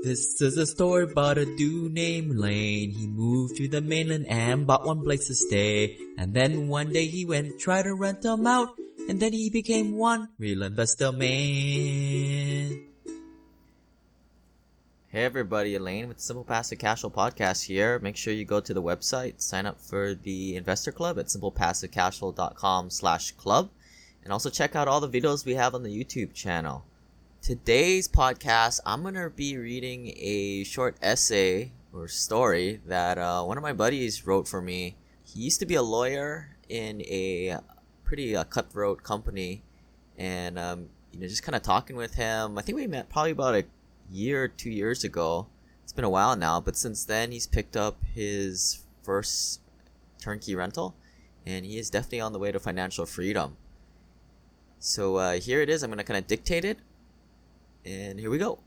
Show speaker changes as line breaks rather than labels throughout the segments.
This is a story about a dude named Lane. He moved to the mainland and bought one place to stay. And then one day he went, tried to rent them out. And then he became one real investor man. Hey everybody, Lane with Simple Passive Cashflow Podcast here. Make sure you go to the website, sign up for the investor club at SimplePassiveCashflow.com/club. And also check out all the videos we have on the YouTube channel. Today's podcast, I'm going to be reading a short essay or story that one of my buddies wrote for me. He used to be a lawyer in a pretty cutthroat company, and just kind of talking with him. I think we met probably about a year or 2 years ago. It's been a while now, but since then he's picked up his first turnkey rental, and he is definitely on the way to financial freedom. So here it is. I'm going to kind of dictate it. And here we go.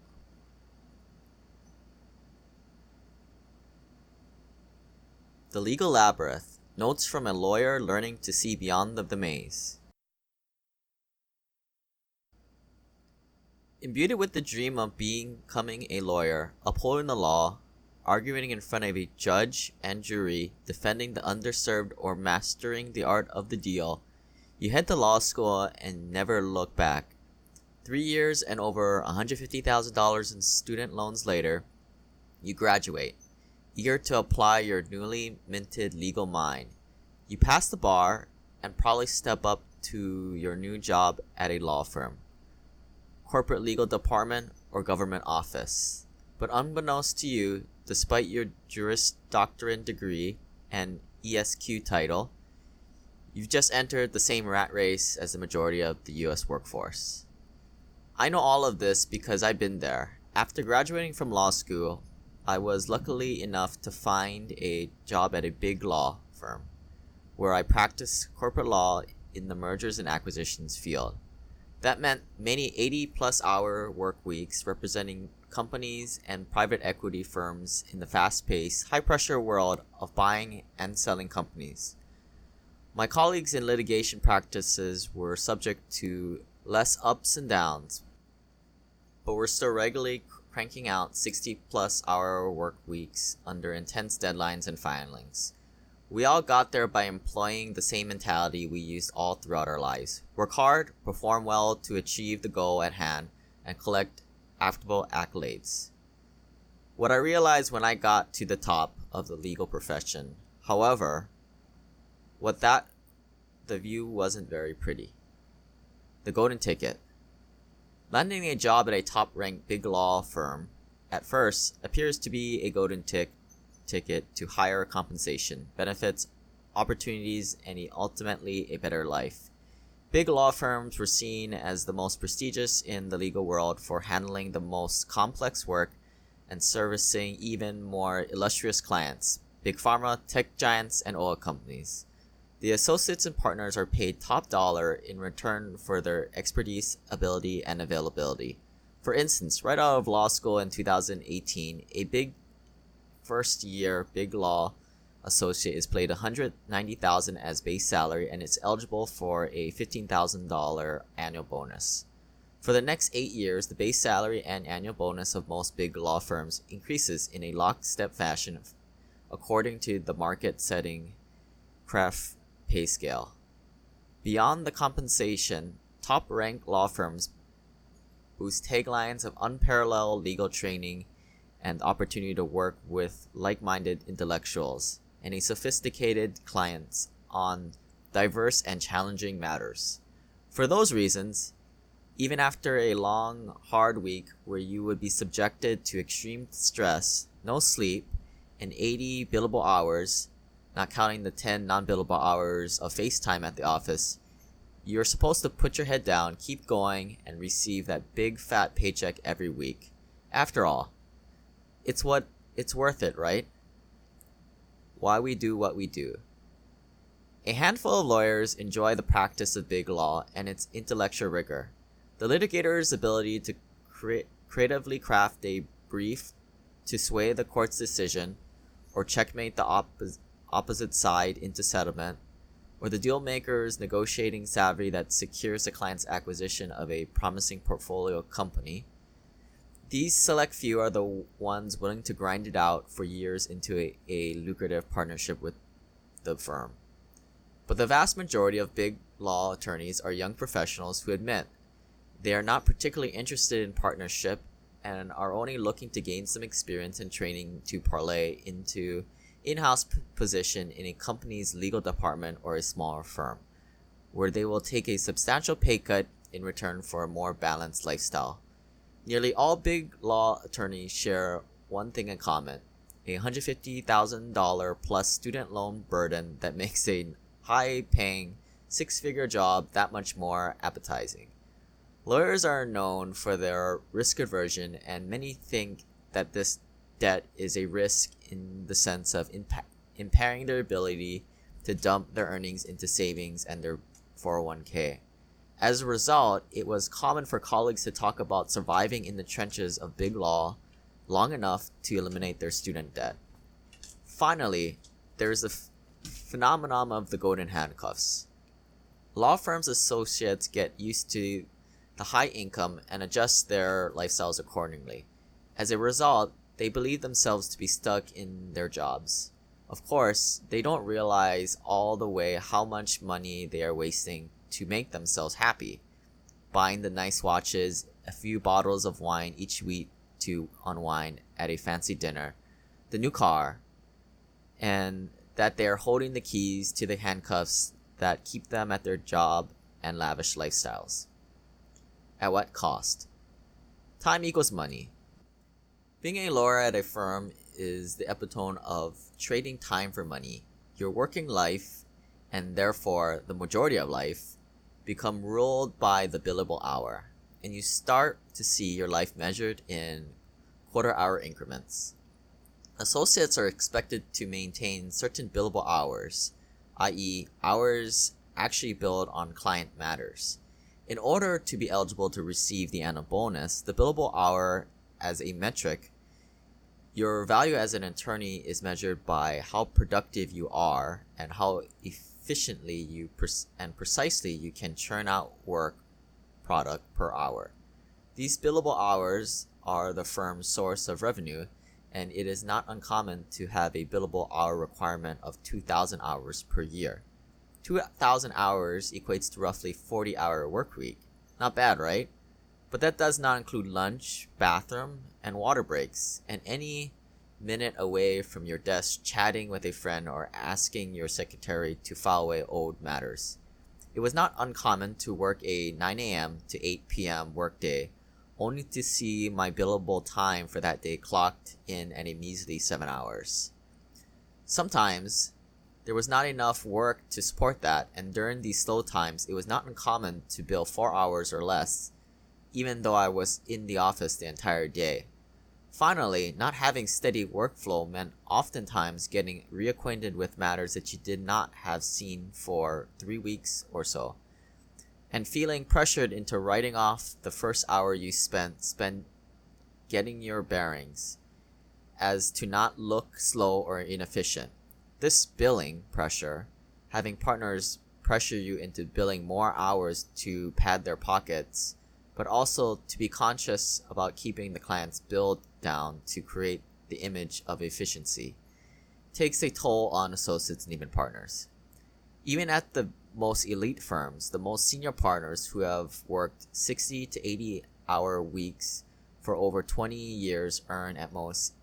The Legal Labyrinth. Notes from a lawyer learning to see beyond the maze. Imbued with the dream of becoming a lawyer, upholding the law, arguing in front of a judge and jury, defending the underserved, or mastering the art of the deal, you head to law school and never look back. 3 years and over $150,000 in student loans later, you graduate, eager to apply your newly minted legal mind. You pass the bar and probably step up to your new job at a law firm, corporate legal department, or government office. But unbeknownst to you, despite your Juris Doctorate degree and ESQ title, you've just entered the same rat race as the majority of the US workforce. I know all of this because I've been there. After graduating from law school, I was lucky enough to find a job at a big law firm where I practiced corporate law in the mergers and acquisitions field. That meant many 80-plus hour work weeks representing companies and private equity firms in the fast-paced, high-pressure world of buying and selling companies. My colleagues in litigation practices were subject to less ups and downs, but we're still regularly cranking out 60-plus hour work weeks under intense deadlines and filings. We all got there by employing the same mentality we used all throughout our lives. Work hard, perform well to achieve the goal at hand, and collect affable accolades. What I realized when I got to the top of the legal profession, however, the view wasn't very pretty. The golden ticket. Landing a job at a top-ranked big law firm at first appears to be a golden ticket to higher compensation, benefits, opportunities, and ultimately a better life. Big law firms were seen as the most prestigious in the legal world for handling the most complex work and servicing even more illustrious clients, big pharma, tech giants, and oil companies. The associates and partners are paid top dollar in return for their expertise, ability, and availability. For instance, right out of law school in 2018, a big first-year big law associate is paid $190,000 as base salary and is eligible for a $15,000 annual bonus. For the next 8 years, the base salary and annual bonus of most big law firms increases in a lockstep fashion according to the market-setting Cref pay scale. Beyond the compensation, top-ranked law firms boost taglines of unparalleled legal training and opportunity to work with like-minded intellectuals and a sophisticated clients on diverse and challenging matters. For those reasons, even after a long, hard week where you would be subjected to extreme stress, no sleep, and 80 billable hours, not counting the 10 non-billable hours of FaceTime at the office, you're supposed to put your head down, keep going, and receive that big fat paycheck every week. After all, it's worth it, right? Why we do what we do. A handful of lawyers enjoy the practice of big law and its intellectual rigor. The litigator's ability to creatively craft a brief to sway the court's decision or checkmate the opposite side into settlement, or the deal maker's negotiating savvy that secures the client's acquisition of a promising portfolio company. These select few are the ones willing to grind it out for years into a lucrative partnership with the firm. But the vast majority of big law attorneys are young professionals who admit they are not particularly interested in partnership and are only looking to gain some experience and training to parlay into in-house position in a company's legal department or a smaller firm, where they will take a substantial pay cut in return for a more balanced lifestyle. Nearly all big law attorneys share one thing in common: a $150,000 plus student loan burden that makes a high-paying, six-figure job that much more appetizing. Lawyers are known for their risk aversion, and many think that this debt is a risk in the sense of impairing their ability to dump their earnings into savings and their 401k. As a result, it was common for colleagues to talk about surviving in the trenches of big law long enough to eliminate their student debt. Finally, there is the phenomenon of the golden handcuffs. Law firms' associates get used to the high income and adjust their lifestyles accordingly. As a result, they believe themselves to be stuck in their jobs. Of course, they don't realize all the way how much money they are wasting to make themselves happy, buying the nice watches, a few bottles of wine each week to unwind at a fancy dinner, the new car, and that they are holding the keys to the handcuffs that keep them at their job and lavish lifestyles. At what cost? Time equals money. Being a lawyer at a firm is the epitome of trading time for money. Your working life, and therefore the majority of life, become ruled by the billable hour, and you start to see your life measured in quarter-hour increments. Associates are expected to maintain certain billable hours, i.e., hours actually billed on client matters. In order to be eligible to receive the annual bonus, the billable hour as a metric, your value as an attorney is measured by how productive you are and how efficiently and precisely you can churn out work product per hour. These billable hours are the firm's source of revenue, and it is not uncommon to have a billable hour requirement of 2,000 hours per year. 2,000 hours equates to roughly 40-hour work week. Not bad, right? But that does not include lunch, bathroom, and water breaks, and any minute away from your desk chatting with a friend or asking your secretary to file away old matters. It was not uncommon to work a 9 a.m. to 8 p.m. workday, only to see my billable time for that day clocked in at a measly 7 hours. Sometimes, there was not enough work to support that, and during these slow times, it was not uncommon to bill 4 hours or less, even though I was in the office the entire day. Finally, not having steady workflow meant oftentimes getting reacquainted with matters that you did not have seen for 3 weeks or so, and feeling pressured into writing off the first hour you spent getting your bearings, as to not look slow or inefficient. This billing pressure, having partners pressure you into billing more hours to pad their pockets, but also to be conscious about keeping the client's bill down to create the image of efficiency, takes a toll on associates and even partners. Even at the most elite firms, the most senior partners who have worked 60 to 80-hour weeks for over 20 years earn at most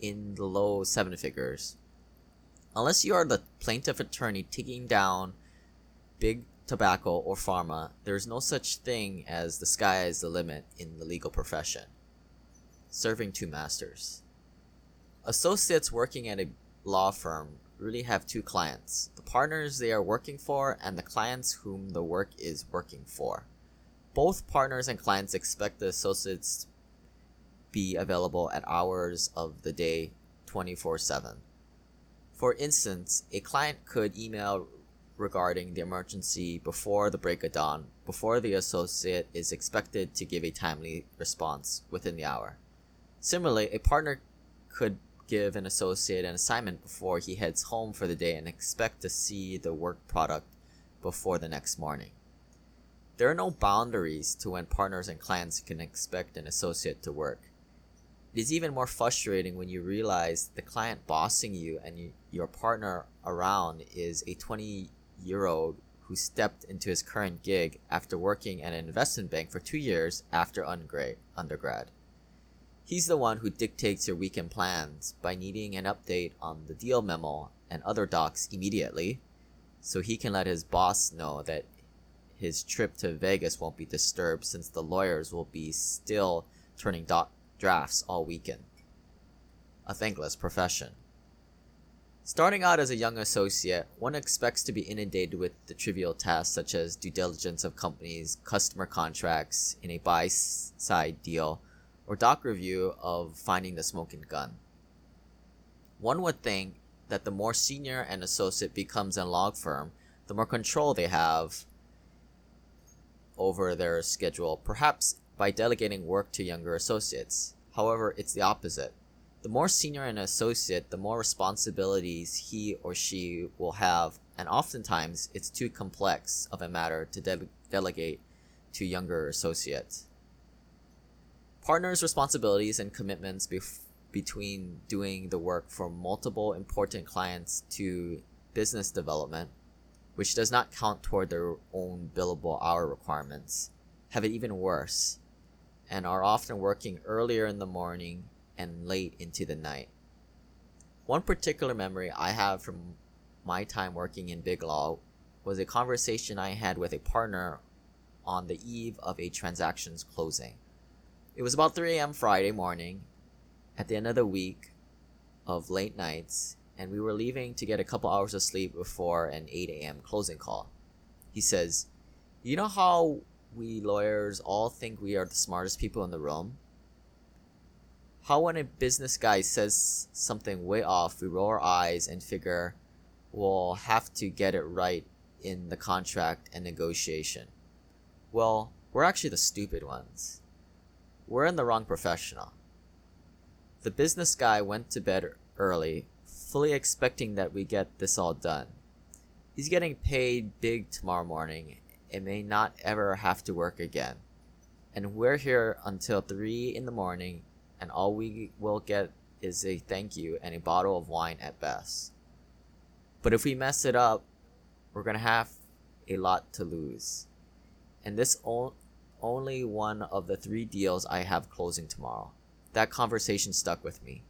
in the low 7 figures. Unless you are the plaintiff attorney taking down big tobacco or pharma, there is no such thing as the sky is the limit in the legal profession. Serving two masters. Associates working at a law firm really have two clients: the partners they are working for and the clients whom the work is working for. Both partners and clients expect the associates to be available at hours of the day 24/7. For instance, a client could email regarding the emergency before the break of dawn, before the associate is expected to give a timely response within the hour. Similarly, a partner could give an associate an assignment before he heads home for the day and expect to see the work product before the next morning. There are no boundaries to when partners and clients can expect an associate to work. It is even more frustrating when you realize the client bossing you and your partner around is a 20-year-old who stepped into his current gig after working at an investment bank for 2 years after undergrad. He's the one who dictates your weekend plans by needing an update on the deal memo and other docs immediately, so he can let his boss know that his trip to Vegas won't be disturbed since the lawyers will be still turning drafts all weekend. A thankless profession. Starting out as a young associate, one expects to be inundated with the trivial tasks such as due diligence of companies, customer contracts in a buy-side deal, or doc review of finding the smoking gun. One would think that the more senior an associate becomes in a law firm, the more control they have over their schedule, perhaps by delegating work to younger associates. However, it's the opposite. The more senior an associate, the more responsibilities he or she will have, and oftentimes it's too complex of a matter to delegate to younger associates. Partners' responsibilities and commitments between doing the work for multiple important clients to business development, which does not count toward their own billable hour requirements, have it even worse, and are often working earlier in the morning and late into the night. One particular memory I have from my time working in big law was a conversation I had with a partner on the eve of a transaction's closing. It was about 3 a.m. Friday morning, at the end of the week of late nights, and we were leaving to get a couple hours of sleep before an 8 a.m. closing call. He says, "You know how we lawyers all think we are the smartest people in the room? How when a business guy says something way off, we roll our eyes and figure we'll have to get it right in the contract and negotiation. Well, we're actually the stupid ones. We're in the wrong professional." The business guy went to bed early, fully expecting that we get this all done. He's getting paid big tomorrow morning and may not ever have to work again. And we're here until 3 in the morning, and all we will get is a thank you and a bottle of wine at best. But if we mess it up, we're going to have a lot to lose. And this only one of the 3 deals I have closing tomorrow. That conversation stuck with me.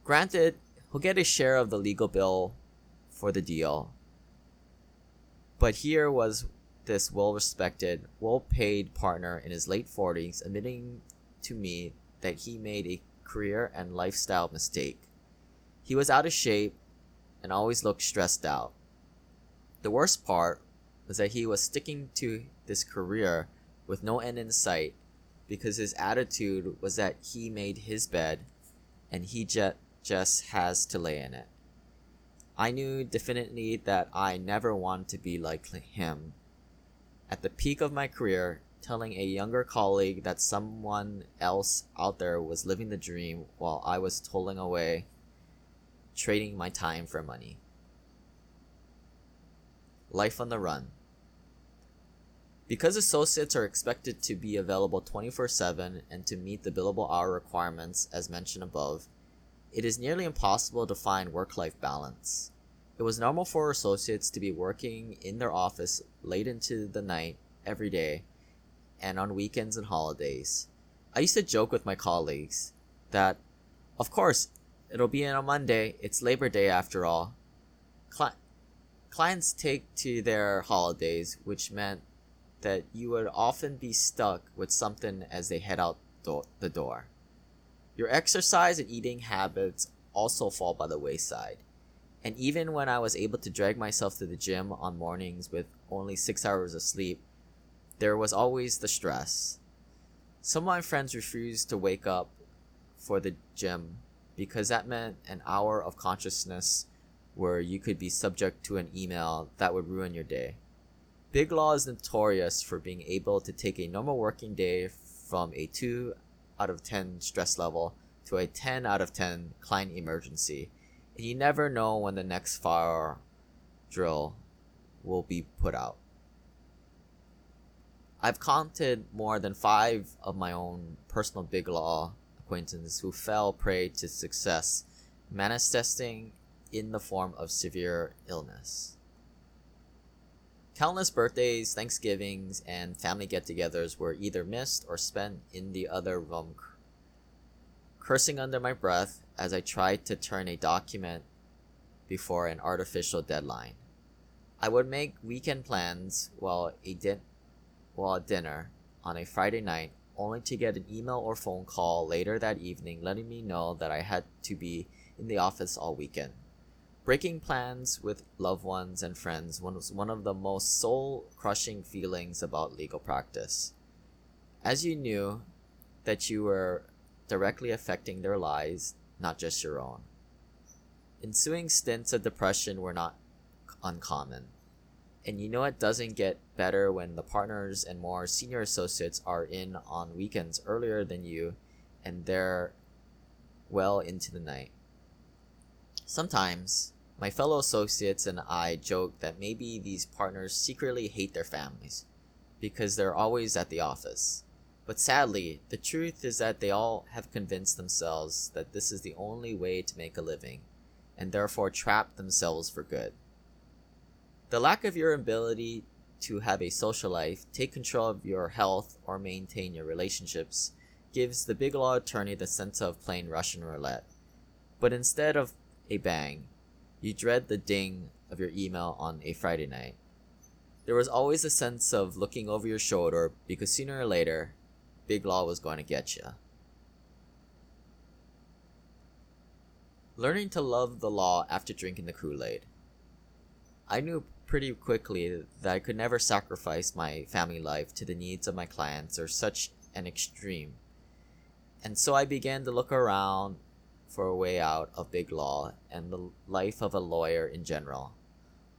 Granted, he'll get a share of the legal bill for the deal, but here was this well-respected, well-paid partner in his late 40s admitting to me that he made a career and lifestyle mistake. He was out of shape and always looked stressed out. The worst part was that he was sticking to this career with no end in sight because his attitude was that he made his bed and he just has to lay in it. I knew definitely that I never wanted to be like him. At the peak of my career, telling a younger colleague that someone else out there was living the dream while I was toiling away, trading my time for money. Life on the run. Because associates are expected to be available 24/7 and to meet the billable hour requirements as mentioned above, it is nearly impossible to find work-life balance. It was normal for associates to be working in their office late into the night every day and on weekends and holidays. I used to joke with my colleagues that, of course, it'll be on a Monday, it's Labor Day after all. Clients take to their holidays, which meant that you would often be stuck with something as they head out the door. Your exercise and eating habits also fall by the wayside. And even when I was able to drag myself to the gym on mornings with only 6 hours of sleep, there was always the stress. Some of my friends refused to wake up for the gym because that meant an hour of consciousness where you could be subject to an email that would ruin your day. Big Law is notorious for being able to take a normal working day from a 2 out of 10 stress level to a 10 out of 10 client emergency, and you never know when the next fire drill will be put out. I've counted more than 5 of my own personal Big Law acquaintance who fell prey to success, manifesting in the form of severe illness. Countless birthdays, Thanksgivings, and family get-togethers were either missed or spent in the other room, cursing under my breath as I tried to turn a document before an artificial deadline. I would make weekend plans while at dinner on a Friday night, only to get an email or phone call later that evening letting me know that I had to be in the office all weekend. Breaking plans with loved ones and friends was one of the most soul-crushing feelings about legal practice, as you knew that you were directly affecting their lives, not just your own. Ensuing stints of depression were not uncommon, and you know it doesn't get better when the partners and more senior associates are in on weekends earlier than you, and they're well into the night. Sometimes, my fellow associates and I joke that maybe these partners secretly hate their families because they're always at the office. But sadly, the truth is that they all have convinced themselves that this is the only way to make a living, and therefore trapped themselves for good. The lack of your ability to have a social life, take control of your health, or maintain your relationships gives the big law attorney the sense of playing Russian roulette. But instead of a bang, you dread the ding of your email on a Friday night. There was always a sense of looking over your shoulder because sooner or later, big law was going to get you. Learning to love the law after drinking the Kool-Aid. I knew pretty quickly that I could never sacrifice my family life to the needs of my clients or such an extreme. And so I began to look around for a way out of big law and the life of a lawyer in general.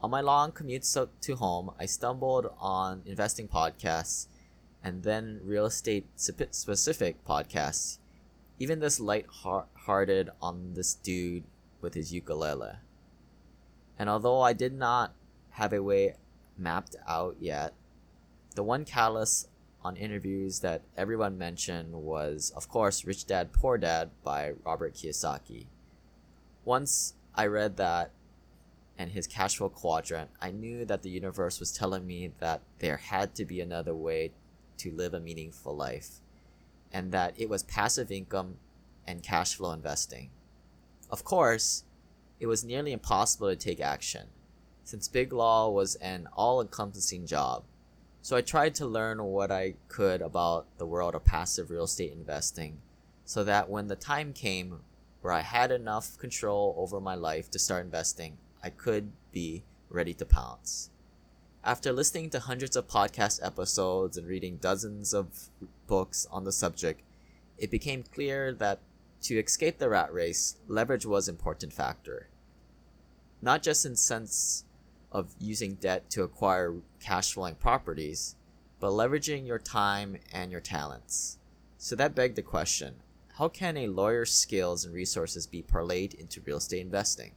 On my long commutes to home, I stumbled on investing podcasts and then real estate specific podcasts, even this light-hearted on this dude with his ukulele. And although I did not have a way mapped out yet, the one catalyst on interviews that everyone mentioned was, of course, Rich Dad, Poor Dad by Robert Kiyosaki. Once I read that and his Cashflow quadrant, I knew that the universe was telling me that there had to be another way to live a meaningful life, and that it was passive income and cash flow investing. Of course, it was nearly impossible to take action, since big law was an all-encompassing job. So I tried to learn what I could about the world of passive real estate investing, so that when the time came where I had enough control over my life to start investing, I could be ready to pounce. After listening to hundreds of podcast episodes and reading dozens of books on the subject, it became clear that to escape the rat race, leverage was an important factor. Not just in sense of using debt to acquire cash flowing properties, but leveraging your time and your talents. So that begged the question, how can a lawyer's skills and resources be parlayed into real estate investing?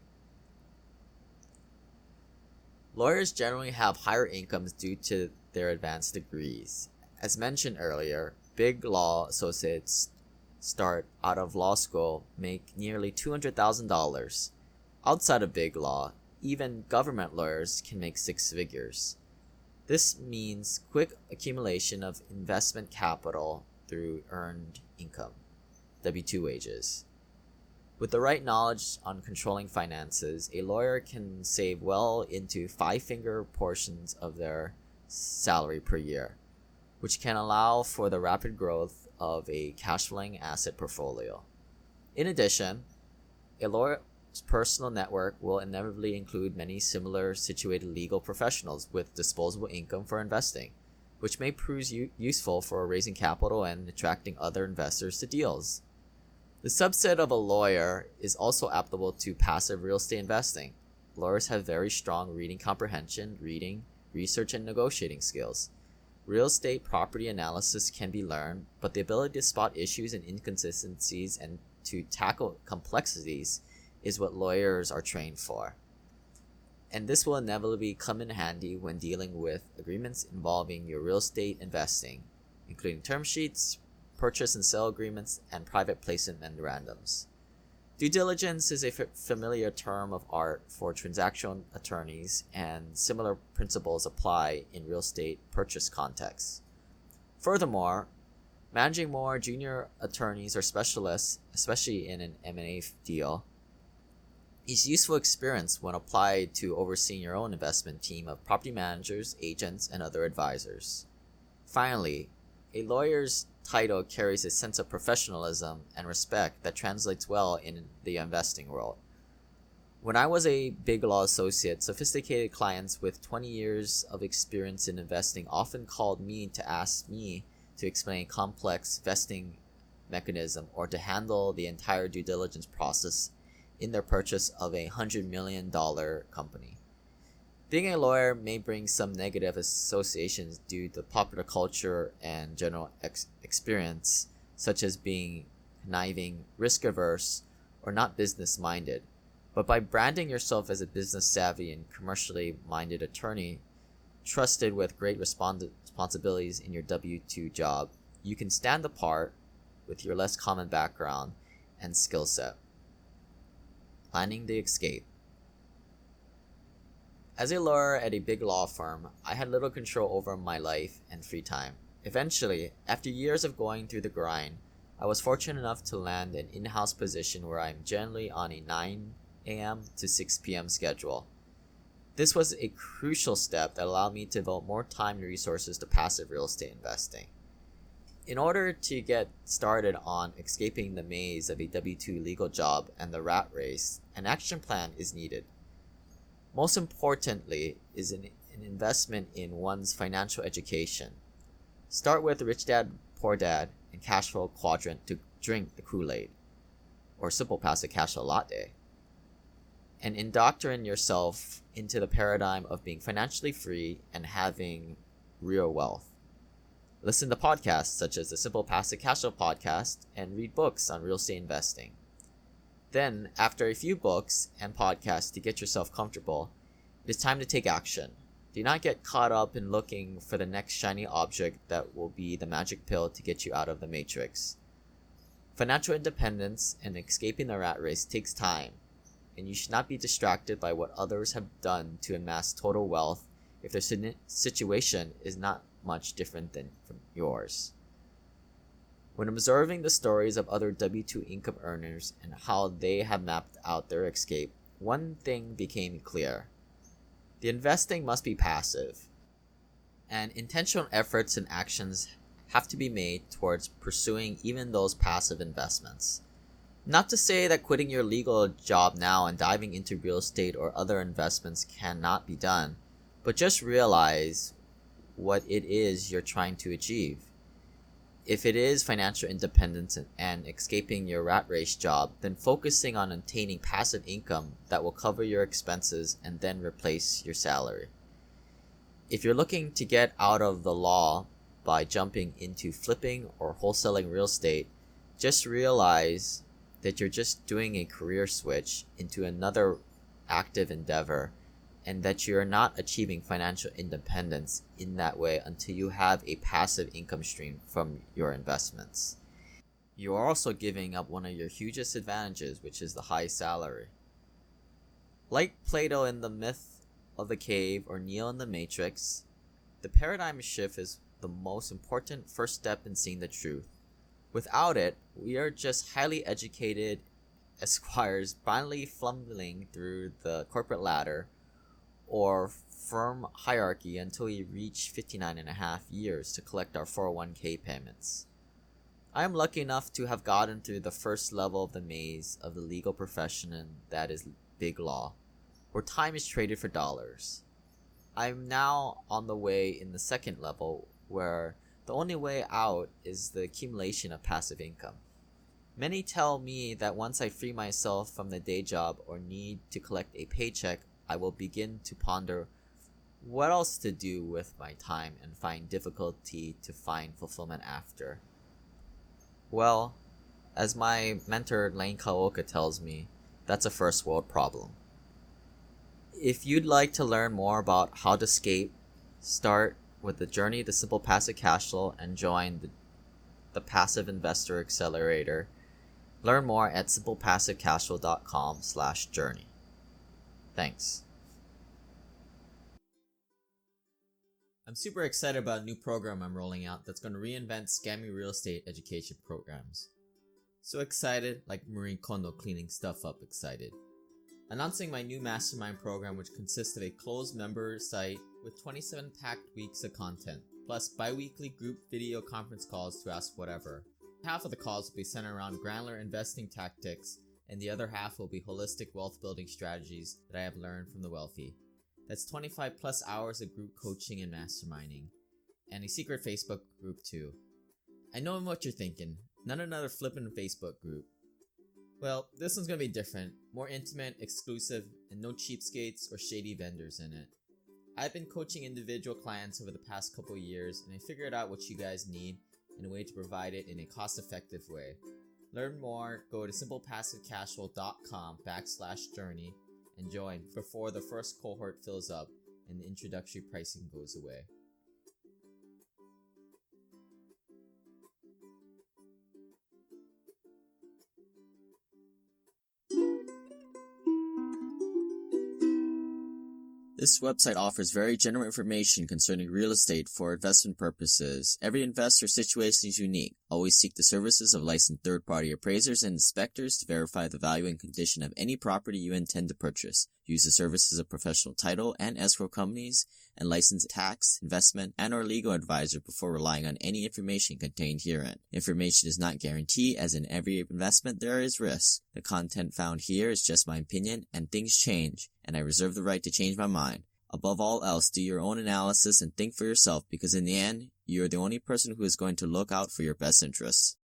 Lawyers generally have higher incomes due to their advanced degrees. As mentioned earlier, big law associates start out of law school make nearly $200,000. Outside of big law, even government lawyers can make six figures. This means quick accumulation of investment capital through earned income, W-2 wages. With the right knowledge on controlling finances, a lawyer can save well into five-finger portions of their salary per year, which can allow for the rapid growth of a cash-flowing asset portfolio. In addition, a lawyer's personal network will inevitably include many similar situated legal professionals with disposable income for investing, which may prove useful for raising capital and attracting other investors to deals. The subset of a lawyer is also applicable to passive real estate investing. Lawyers have very strong reading comprehension, reading, research, and negotiating skills. Real estate property analysis can be learned, but the ability to spot issues and inconsistencies and to tackle complexities is what lawyers are trained for. And this will inevitably come in handy when dealing with agreements involving your real estate investing, including term sheets, purchase and sale agreements, and private placement memorandums. Due diligence is a familiar term of art for transactional attorneys, and similar principles apply in real estate purchase contexts. Furthermore, managing more junior attorneys or specialists, especially in an M&A deal, is useful experience when applied to overseeing your own investment team of property managers, agents, and other advisors. Finally, a lawyer's title carries a sense of professionalism and respect that translates well in the investing world. When I was a big law associate, sophisticated clients with 20 years of experience in investing often called me to ask me to explain a complex vesting mechanism or to handle the entire due diligence process in their purchase of a $100 million company. Being a lawyer may bring some negative associations due to popular culture and general experience, such as being conniving, risk-averse, or not business-minded. But by branding yourself as a business-savvy and commercially minded attorney, trusted with great responsibilities in your W-2 job, you can stand apart with your less common background and skill set. Planning the escape. As a lawyer at a big law firm, I had little control over my life and free time. Eventually, after years of going through the grind, I was fortunate enough to land an in-house position where I'm generally on a 9 a.m. to 6 p.m. schedule. This was a crucial step that allowed me to devote more time and resources to passive real estate investing. In order to get started on escaping the maze of a W-2 legal job and the rat race, an action plan is needed. Most importantly is an investment in one's financial education. Start with Rich Dad, Poor Dad and Cashflow Quadrant to drink the Kool-Aid, or Simple Passive Cashflow Latte, and indoctrinate yourself into the paradigm of being financially free and having real wealth. Listen to podcasts such as the Simple Passive Cashflow podcast and read books on real estate investing. Then, after a few books and podcasts to get yourself comfortable, it is time to take action. Do not get caught up in looking for the next shiny object that will be the magic pill to get you out of the matrix. Financial independence and escaping the rat race takes time, and you should not be distracted by what others have done to amass total wealth if their situation is not much different than from yours. When observing the stories of other W-2 income earners and how they have mapped out their escape, one thing became clear. The investing must be passive, and intentional efforts and actions have to be made towards pursuing even those passive investments. Not to say that quitting your legal job now and diving into real estate or other investments cannot be done, but just realize what it is you're trying to achieve. If it is financial independence and escaping your rat race job, then focusing on obtaining passive income that will cover your expenses and then replace your salary. If you're looking to get out of the law by jumping into flipping or wholesaling real estate, just realize that you're just doing a career switch into another active endeavor, and that you're not achieving financial independence in that way until you have a passive income stream from your investments. You are also giving up one of your hugest advantages, which is the high salary. Like Plato in the myth of the cave or Neo in the Matrix, the paradigm shift is the most important first step in seeing the truth. Without it, we are just highly educated esquires blindly fumbling through the corporate ladder or firm hierarchy until we reach 59.5 years to collect our 401k payments. I am lucky enough to have gotten through the first level of the maze of the legal profession, and that is big law, where time is traded for dollars. I am now on the way in the second level, where the only way out is the accumulation of passive income. Many tell me that once I free myself from the day job or need to collect a paycheck, I will begin to ponder what else to do with my time and find difficulty to find fulfillment after. Well, as my mentor Kawaoka tells me, that's a first world problem. If you'd like to learn more about how to escape, start with the journey to Simple Passive Cashflow and join the the Passive Investor Accelerator. Learn more at SimplePassiveCashflow.com/journey. Thanks. I'm super excited about a new program I'm rolling out that's going to reinvent scammy real estate education programs. So excited, like Marie Kondo cleaning stuff up excited. Announcing my new Mastermind program, which consists of a closed member site with 27 packed weeks of content, plus bi-weekly group video conference calls to ask whatever. Half of the calls will be centered around granular investing tactics, and the other half will be holistic wealth building strategies that I have learned from the wealthy. That's 25 plus hours of group coaching and masterminding, and a secret Facebook group too. I know what you're thinking, not another flippin' Facebook group. Well, this one's gonna be different, more intimate, exclusive, and no cheapskates or shady vendors in it. I've been coaching individual clients over the past couple years, and I figured out what you guys need and a way to provide it in a cost-effective way. Learn more, go to SimplePassiveCashflow.com/journey and join before the first cohort fills up and the introductory pricing goes away. This website offers very general information concerning real estate for investment purposes. Every investor's situation is unique. Always seek the services of licensed third-party appraisers and inspectors to verify the value and condition of any property you intend to purchase. Use the services of professional title and escrow companies and licensed tax, investment, and or legal advisor before relying on any information contained herein. Information is not guaranteed, as in every investment there is risk. The content found here is just my opinion, and things change, and I reserve the right to change my mind. Above all else, do your own analysis and think for yourself, because in the end, you are the only person who is going to look out for your best interests.